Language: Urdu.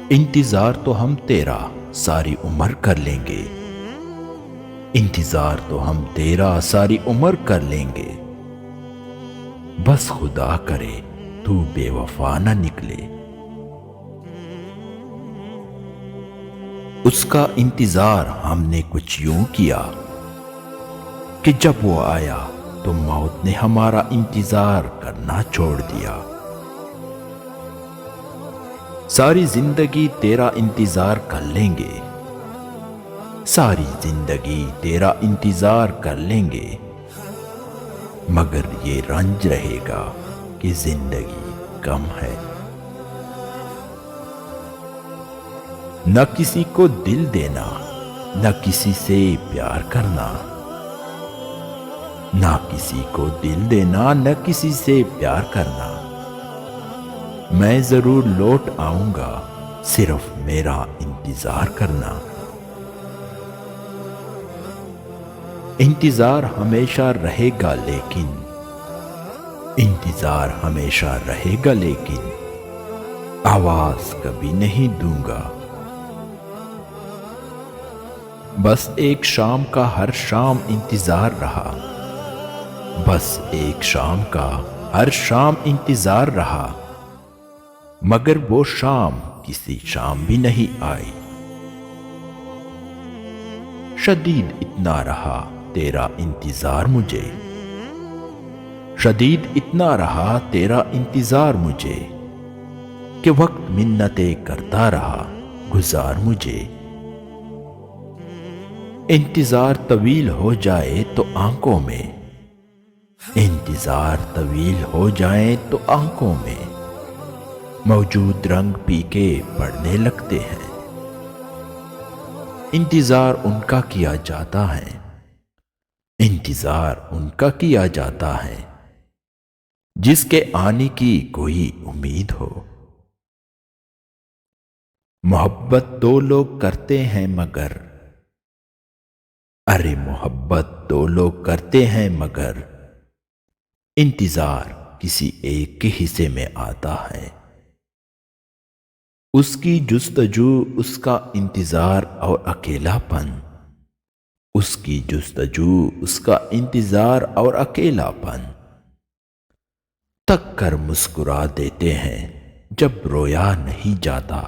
انتظار تو ہم تیرا ساری عمر کر لیں گے، انتظار تو ہم تیرا ساری عمر کر لیں گے، بس خدا کرے تو بے وفا نہ نکلے۔ اس کا انتظار ہم نے کچھ یوں کیا کہ جب وہ آیا تو موت نے ہمارا انتظار کرنا چھوڑ دیا۔ ساری زندگی تیرا انتظار کر لیں گے، ساری زندگی تیرا انتظار کر لیں گے، مگر یہ رنج رہے گا کہ زندگی کم ہے۔ نہ کسی کو دل دینا، نہ کسی سے پیار کرنا، نہ کسی کو دل دینا، نہ کسی سے پیار کرنا۔ میں ضرور لوٹ آؤں گا، صرف میرا انتظار کرنا۔ انتظار ہمیشہ رہے گا لیکن، انتظار ہمیشہ رہے گا لیکن، آواز کبھی نہیں دوں گا۔ بس ایک شام کا ہر شام انتظار رہا، بس ایک شام کا ہر شام انتظار رہا، مگر وہ شام کسی شام بھی نہیں آئی۔ شدید اتنا رہا تیرا انتظار مجھے، شدید اتنا رہا تیرا انتظار مجھے، کہ وقت منتیں کرتا رہا گزار مجھے۔ انتظار طویل ہو جائے تو آنکھوں میں، انتظار طویل ہو جائے تو آنکھوں میں موجود رنگ پھیکے پڑنے لگتے ہیں۔ انتظار ان کا کیا جاتا ہے، انتظار ان کا کیا جاتا ہے جس کے آنے کی کوئی امید ہو۔ محبت دو لوگ کرتے ہیں مگر، ارے محبت دو لوگ کرتے ہیں مگر، انتظار کسی ایک کے حصے میں آتا ہے۔ اس کی جستجو، اس کا انتظار اور اکیلا پن، اس کی جستجو، اس کا انتظار اور اکیلا پن، تک کر مسکرا دیتے ہیں جب رویا نہیں جاتا۔